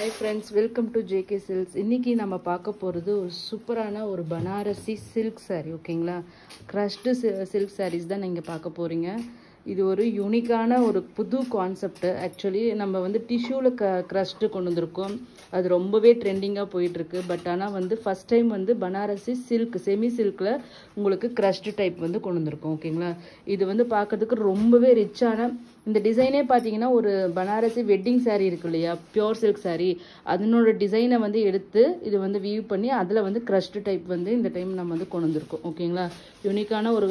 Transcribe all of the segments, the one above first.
Hi friends, welcome to JK Silks. இன்னைக்கு நம்ம பார்க்க போறது ஒரு சூப்பரான ஒரு பனாரசி silk saree, ஓகேங்களா? crushed silk sarees தான் நீங்க பார்க்க போறீங்க. இது ஒரு யூனிக்கான ஒரு புது கான்செப்ட். ஆக்சுவலி நம்ம வந்து டிஷ்யூல crushed கொண்டு வந்திருக்கோம். அது ரொம்பவே ட்ரெண்டிங்கா போயிட்டு இருக்கு. பட் ஆனா வந்து ஃபர்ஸ்ட் டைம் வந்து பனாரசி silk செமி சில்க்ல உங்களுக்கு crushed டைப் வந்து கொண்டு வந்திருக்கோம், ஓகேங்களா? இது வந்து பார்க்கிறதுக்கு ரொம்பவே ரிச்சான இந்த டிசைனே பாத்தீங்கன்னா ஒரு பனாரசி வெட்டிங் saree இருக்கு இல்லையா, பியூர் சில்க் saree, அதனோட டிசைனை வந்து எடுத்து இது வந்து வீவ் பண்ணி அதுல வந்து crushed டைப் வந்து இந்த டைம் நம்ம வந்து கொண்டு வந்திருக்கோம், ஓகேங்களா? யூனிக்கான ஒரு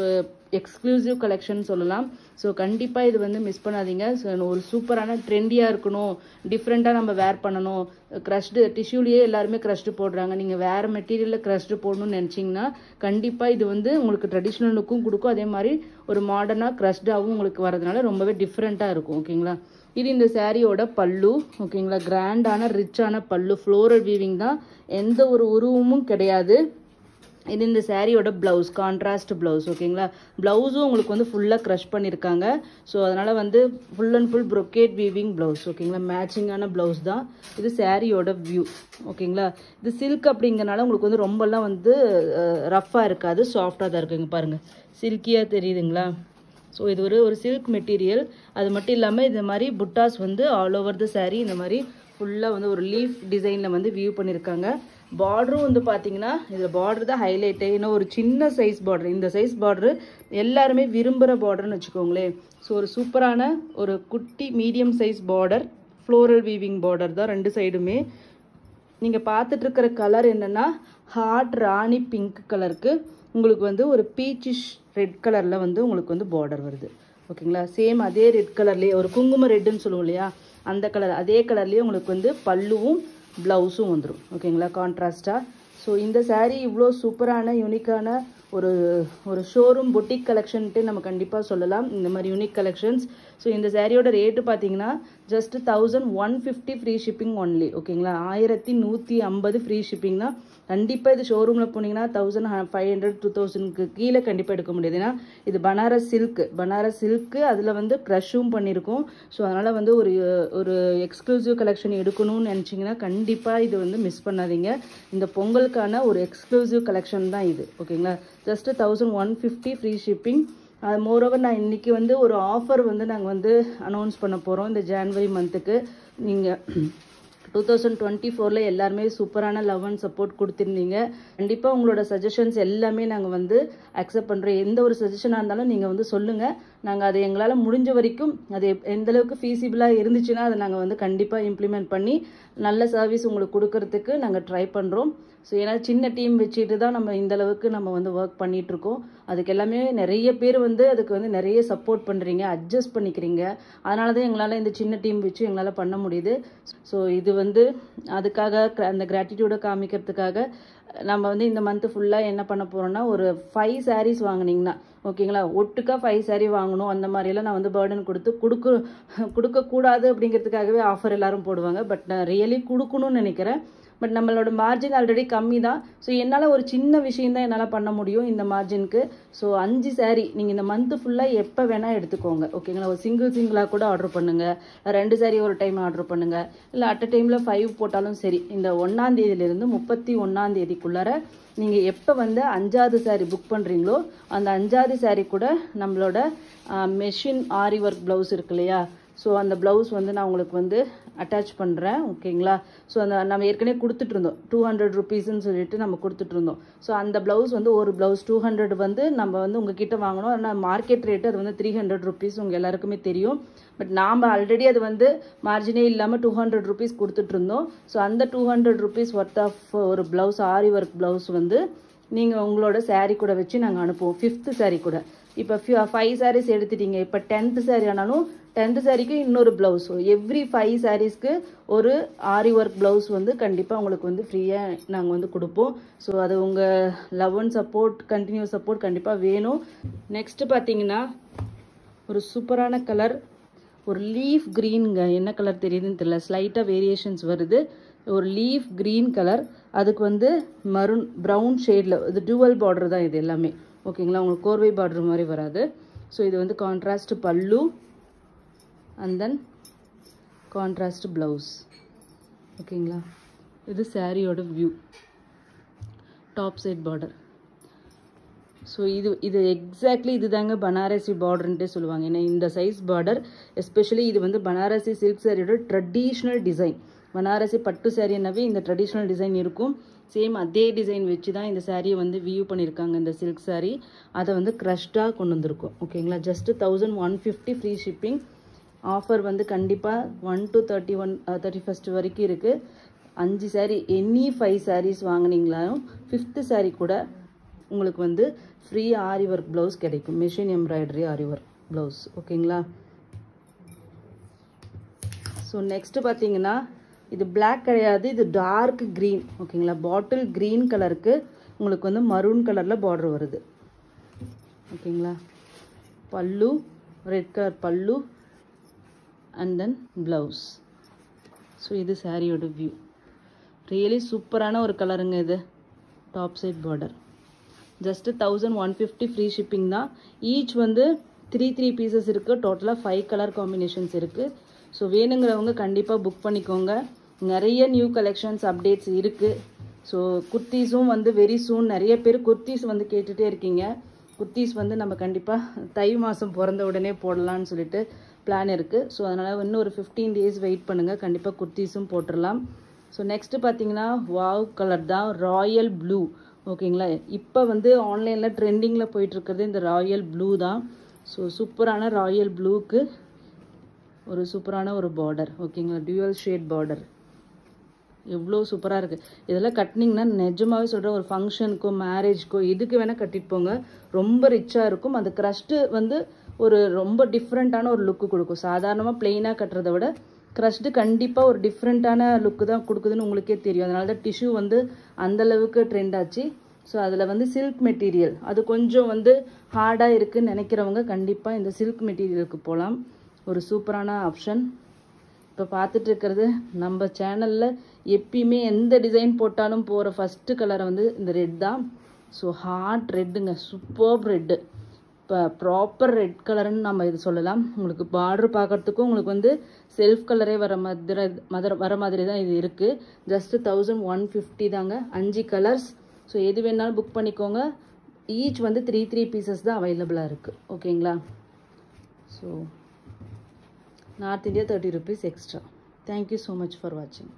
எக்ஸ்க்ளூசிவ் கலெக்ஷன் சொல்லலாம். ஸோ கண்டிப்பா இது வந்து மிஸ் பண்ணாதீங்க. ஒரு சூப்பரான ட்ரெண்டியா இருக்கணும், டிஃப்ரெண்டா நம்ம வேர் பண்ணணும். crushed டிஷ்யூலயே எல்லாருமே crushed போடுறாங்க. நீங்க வேற மெட்டீரியல்ல crushed போடணும்னு நினைச்சீங்கன்னா கண்டிப்பா இது வந்து உங்களுக்கு ட்ரெடிஷ்னல் லுக்கும் கொடுக்கும். அதே மாதிரி ஒரு மாடர்னா crushed-ஆவும் உங்களுக்கு வரதுனால ரொம்பவே டிஃப்ரெண்டா இருக்கும், ஓகேங்களா? இது இந்த சாரியோட பல்லு, ஓகேங்களா? கிராண்டான ரிச்சான பல்லு, ஃப்ளோரல் வீவிங் தான், எந்த ஒரு உருவமும் கிடையாது. இது இந்த சாரியோட பிளவுஸ், கான்ட்ராஸ்ட் பிளவுஸ், ஓகேங்களா? பிளவுஸும் உங்களுக்கு வந்து ஃபுல்லா க்ரஷ் பண்ணிருக்காங்க. ஸோ அதனால வந்து full and full brocade weaving blouse, ஓகேங்களா? மேட்சிங்கான பிளவுஸ் தான். இது சாரியோட வியூ, ஓகேங்களா? இது சில்க் அப்படிங்கறனால உங்களுக்கு வந்து ரொம்பலாம் வந்து ரஃபா இருக்காது, சாஃப்டா தான் இருக்குங்க. பாருங்க, சில்கியா தெரியுதுங்களா? ஸோ இது ஒரு சில்க் மெட்டீரியல். அது மட்டும் இல்லாமல் இந்த மாதிரி புட்டாஸ் வந்து ஆல் ஓவர் த சாரீ இந்த மாதிரி ஃபுல்லாக வந்து ஒரு லீஃப் டிசைனில் வந்து வியூ பண்ணியிருக்காங்க. பார்டரும் வந்து பார்த்தீங்கன்னா இதில் பார்டர் தான் ஹைலைட்டு. ஏன்னா ஒரு சின்ன சைஸ் பார்டர், இந்த சைஸ் பார்டரு எல்லாருமே விரும்புகிற பார்டர்னு வச்சுக்கோங்களேன். ஸோ ஒரு சூப்பரான ஒரு குட்டி medium size border, floral weaving border தான் ரெண்டு சைடுமே. நீங்கள் பார்த்துட்டு இருக்கிற கலர் என்னென்னா ஹார்ட் ராணி பிங்க் கலருக்கு உங்களுக்கு வந்து ஒரு பீச்சிஷ் ரெட் கலரில் வந்து உங்களுக்கு வந்து பார்டர் வருது, ஓகேங்களா? சேம் அதே ரெட் கலர்லேயே ஒரு குங்கும ரெட்டுன்னு சொல்லுவோம் இல்லையா, அந்த கலர் அதே கலர்லேயே உங்களுக்கு வந்து பல்லுவும் ப்ளவுஸும் வந்துடும், ஓகேங்களா? கான்ட்ராஸ்டாக. ஸோ இந்த சாரீ இவ்வளோ சூப்பரான யூனிக்கான ஒரு ஒரு ஷோரூம் பொட்டிக் கலெக்ஷன்ட்டு நம்ம கண்டிப்பாக சொல்லலாம், இந்த மாதிரி யூனிக் கலெக்ஷன்ஸ். ஸோ இந்த சாரியோட ரேட்டு பார்த்தீங்கன்னா ஜஸ்ட் 1150 ஃப்ரீ ஷிப்பிங் ஒன்லி, ஓகேங்களா? 1150 ஃப்ரீ ஷிப்பிங் தான். கண்டிப்பாக இது ஷோரூமில் போனீங்கன்னா 1500 2000க்கு கீழே கண்டிப்பாக எடுக்க முடியாது. ஏன்னா இது பனாரஸ் சில்க்கு அதில் வந்து க்ரஷும் பண்ணியிருக்கோம். ஸோ அதனால் வந்து ஒரு எக்ஸ்க்ளூசிவ் கலெக்ஷன் எடுக்கணும்னு நினச்சிங்கன்னா கண்டிப்பாக இது வந்து மிஸ் பண்ணாதீங்க. இந்த பொங்கலுக்கான ஒரு எக்ஸ்க்ளூசிவ் கலெக்ஷன் தான் இது, ஓகேங்களா? Just 1150 free shipping. மோரோவர் நான் இன்றைக்கி வந்து ஒரு ஆஃபர் வந்து நாங்கள் வந்து அனௌன்ஸ் பண்ண போகிறோம் இந்த ஜான்வரி மந்த்துக்கு. நீங்கள் 2024 எல்லாருமே சூப்பரான லவ் அண்ட் சப்போர்ட் கொடுத்துருந்தீங்க. கண்டிப்பாக உங்களோட சஜஷன்ஸ் எல்லாமே நாங்கள் வந்து அக்செப்ட் பண்ணுறோம். எந்த ஒரு சஜஷனாக இருந்தாலும் நீங்கள் வந்து சொல்லுங்கள். நாங்கள் அதை எங்களால் முடிஞ்ச வரைக்கும் அது எந்தளவுக்கு ஃபீஸிபிளாக இருந்துச்சுன்னா அதை நாங்கள் வந்து கண்டிப்பாக இம்ப்ளிமெண்ட் பண்ணி நல்ல சர்வீஸ் உங்களுக்கு கொடுக்கறதுக்கு நாங்கள் ட்ரை பண்ணுறோம். ஸோ ஏன்னா சின்ன டீம் வச்சுட்டு தான் நம்ம இந்தளவுக்கு நம்ம வந்து ஒர்க் பண்ணிகிட்ருக்கோம். அதுக்கு எல்லாமே நிறைய பேர் வந்து அதுக்கு வந்து நிறைய சப்போர்ட் பண்ணுறீங்க, அட்ஜஸ்ட் பண்ணிக்கிறீங்க. அதனால தான் எங்களால் இந்த சின்ன டீம் வச்சு எங்களால் பண்ண முடியுது. ஸோ இது வந்து அதுக்காக அந்த கிராட்டிடியூடை காமிக்கிறதுக்காக நம்ம வந்து இந்த மந்த்து ஃபுல்லாக என்ன பண்ண போகிறோம்னா ஒரு 5 sarees வாங்கினீங்கன்னா, ஓகேங்களா? ஒட்டுக்கா 5 saree வாங்கணும் அந்த மாதிரியெல்லாம் நான் வந்து பேர்டன் கொடுக்கக்கூடாது அப்படிங்கிறதுக்காகவே ஆஃபர் எல்லாரும் போடுவாங்க. பட் நான் ரியலி கொடுக்கணும்னு நினைக்கிறேன். பட் நம்மளோட மார்ஜின் ஆல்ரெடி கம்மி தான். ஸோ என்னால் ஒரு சின்ன விஷயம் தான் என்னால் பண்ண முடியும் இந்த மார்ஜினுக்கு. ஸோ 5 saree நீங்கள் இந்த மந்த்து ஃபுல்லாக எப்போ வேணால் எடுத்துக்கோங்க, ஓகேங்களா? ஒரு சிங்கிளாக கூட ஆர்டர் பண்ணுங்கள், 2 saree ஒரு டைம் ஆர்டர் பண்ணுங்கள், இல்லை அட் அ டைமில் 5 போட்டாலும் சரி. இந்த 1ஆம் தேதியிலிருந்து 31ஆம் தேதிக்குள்ளார நீங்கள் எப்போ வந்து 5வது saree புக் பண்ணுறீங்களோ அந்த 5வது saree கூட நம்மளோட மெஷின் ஆரி ஒர்க் ப்ளவுஸ் இருக்கு இல்லையா, ஸோ அந்த ப்ளவுஸ் வந்து நான் உங்களுக்கு வந்து அட்டாச் பண்ணுறேன், ஓகேங்களா? ஸோ அந்த நம்ம ஏற்கனவே கொடுத்துட்ருந்தோம் 200 ருபீஸ்ன்னு சொல்லிட்டு நம்ம கொடுத்துட்ருந்தோம். ஸோ அந்த ப்ளவுஸ் வந்து ஒரு ப்ளவுஸ் 200 வந்து நம்ம வந்து உங்ககிட்ட வாங்கணும். ஆனால் மார்க்கெட் ரேட்டு அது வந்து 300 ருபீஸ், உங்கள் எல்லாருக்குமே தெரியும். பட் நாம் ஆல்ரெடி அது வந்து மார்ஜினே இல்லாமல் 200 ருபீஸ் கொடுத்துட்ருந்தோம். ஸோ அந்த 200 ருபீஸ் ஒர்த் ஆஃப் ஒரு ப்ளவுஸ், ஆரி ஒர்க் ப்ளவுஸ் வந்து நீங்கள் உங்களோட saree கூட வச்சு நாங்கள் அனுப்புவோம். 5th saree கூட இப்போ 5 sarees எடுத்துட்டீங்க, இப்போ 10th saree ஆனாலும் 10th சாரிக்கு இன்னொரு ப்ளவுஸ். எவ்ரி 5 sareesக்கு ஒரு ஆரி ஒர்க் ப்ளவுஸ் வந்து கண்டிப்பாக உங்களுக்கு வந்து ஃப்ரீயாக நாங்கள் வந்து கொடுப்போம். ஸோ அது உங்கள் love and support, continues support கண்டிப்பாக வேணும். நெக்ஸ்ட்டு பார்த்தீங்கன்னா ஒரு சூப்பரான கலர், ஒரு லீஃப் க்ரீனுங்க. என்ன கலர் தெரியுதுன்னு தெரியல, ஸ்லைட்டாக வேரியேஷன்ஸ் வருது. ஒரு லீஃப் க்ரீன் கலர், அதுக்கு வந்து மரூன் ப்ரௌன் ஷேடில் இது டூவல் பார்டர் தான் இது எல்லாமே, ஓகேங்களா? உங்களுக்கு கோர்வை பார்டர் மாதிரி வராது. ஸோ இது வந்து கான்ட்ராஸ்ட் பல்லு அண்ட் தென் கான்ட்ராஸ்ட் ப்ளவுஸ். ஓகேங்களா. இது சாரியோட view, top side border. So இது எக்ஸாக்ட்லி இது தாங்க பனாரசி பார்டர்ன்ட்டே சொல்லுவாங்க. ஏன்னா இந்த சைஸ் பார்டர், எஸ்பெஷலி இது வந்து பனாரசி சில்க் சாரியோட ட்ரெடிஷ்னல் டிசைன். பனாரசி பட்டு சாரினாவே இந்த ட்ரெடிஷ்னல் டிசைன் இருக்கும். சேம் அதே டிசைன் வச்சு தான் இந்த சாரியை வந்து வியூ பண்ணியிருக்காங்க. இந்த சில்க் சாரி அதை வந்து க்ரஷ்டாக கொண்டு வந்திருக்கும். ஓகேங்களா. Just 1150 free shipping. ஆஃபர் வந்து கண்டிப்பாக 1 to 31st வரைக்கும் இருக்குது. 5 சாரீ, எனி 5 சாரீஸ் வாங்கினீங்களாலும் 5th சாரீ கூட உங்களுக்கு வந்து ஃப்ரீ ஆரி ஒர்க் ப்ளவுஸ் கிடைக்கும். மிஷின் எம்ப்ராய்டரி ஆரி ஒர்க் ப்ளவுஸ். ஓகேங்களா. ஸோ நெக்ஸ்ட் பார்த்தீங்கன்னா இது பிளாக் கிடையாது, இது டார்க் க்ரீன். ஓகேங்களா. பாட்டில் க்ரீன் கலருக்கு உங்களுக்கு வந்து மரூன் கலரில் பார்டர் வருது. ஓகேங்களா. பல்லு ரெட் கலர் பல்லு அண்ட் தென் ப்ளவுஸ். ஸோ இது சாரியோட வியூ. ரியலி சூப்பரான ஒரு கலருங்க இது. Top side border. Just 1150 free shipping தான். ஈச் வந்து 3 பீசஸ் இருக்குது. டோட்டலாக 5 கலர் காம்பினேஷன்ஸ் இருக்குது. ஸோ வேணுங்கிறவங்க கண்டிப்பாக புக் பண்ணிக்கோங்க. நிறைய நியூ கலெக்ஷன்ஸ் அப்டேட்ஸ் இருக்குது. ஸோ குர்த்தீஸும் வந்து வெரி சூன். நிறைய பேர் குர்த்தீஸ் வந்து கேட்டுகிட்டே இருக்கீங்க. குர்த்தீஸ் வந்து நம்ம கண்டிப்பாக தை மாதம் பிறந்த உடனே போடலான்னு சொல்லிட்டு பிளான் இருக்குது. ஸோ அதனால் இன்னும் ஒரு 15 days வெயிட் பண்ணுங்கள். கண்டிப்பாக குர்த்தீஸும் போட்டுடலாம். ஸோ நெக்ஸ்ட்டு பார்த்தீங்கன்னா வாவ் கலர் தான், ராயல் ப்ளூ. ஓகேங்களா. இப்போ வந்து ஆன்லைனில் ட்ரெண்டிங்கில் போயிட்டுருக்கிறது இந்த ராயல் ப்ளூ தான். ஸோ சூப்பரான ராயல் ப்ளூக்கு ஒரு சூப்பரான ஒரு பார்டர். ஓகேங்களா. டியூவல் ஷேட் பார்டர் எவ்வளோ சூப்பராக இருக்குது. இதெல்லாம் கட்டினீங்கன்னா நிஜமாகவே சொல்கிறேன், ஒரு ஃபங்க்ஷனுக்கோ மேரேஜ்க்கோ எதுக்கு வேணால் கட்டிட்டு போங்க. ரொம்ப ரிச்சாக இருக்கும். அந்த க்ரஷ்டு வந்து ஒரு ரொம்ப டிஃப்ரெண்ட்டான ஒரு லுக்கு கொடுக்கும். சாதாரணமாக பிளெயினாக கட்டுறதை விட க்ரஷ்டு கண்டிப்பாக ஒரு டிஃப்ரெண்ட்டான லுக்கு தான் கொடுக்குதுன்னு உங்களுக்கே தெரியும். அதனால தான் டிஷ்யூ வந்து அந்தளவுக்கு ட்ரெண்ட் ஆச்சு. ஸோ அதில் வந்து சில்க் மெட்டீரியல் அது கொஞ்சம் வந்து ஹார்டாக இருக்குதுன்னு நினைக்கிறவங்க கண்டிப்பாக இந்த சில்க் மெட்டீரியலுக்கு போகலாம். ஒரு சூப்பரான ஆப்ஷன். இப்போ பார்த்துட்டு இருக்கிறது நம்ம சேனலில் எப்பயுமே எந்த டிசைன் போட்டாலும் போகிற ஃபஸ்ட்டு கலரை வந்து இந்த ரெட் தான். ஸோ ஹார்ட் ரெட்டுங்க, சூப்பர் ரெட்டு. இப்போ ப்ராப்பர் ரெட் கலருன்னு நம்ம இது சொல்லலாம். உங்களுக்கு பார்டர் பார்க்குறதுக்கும் உங்களுக்கு வந்து செல்ஃப் கலரே வர மாதிரி தான் இது இருக்குது. ஜஸ்ட்டு 1150 தாங்க. 5 கலர்ஸ். ஸோ எது வேணாலும் புக் பண்ணிக்கோங்க. ஈச் வந்து 3 பீசஸ் தான் அவைலபிளாக இருக்குது. ஓகேங்களா. So north India 30 rupees extra. Thank you so much for வாட்சிங்.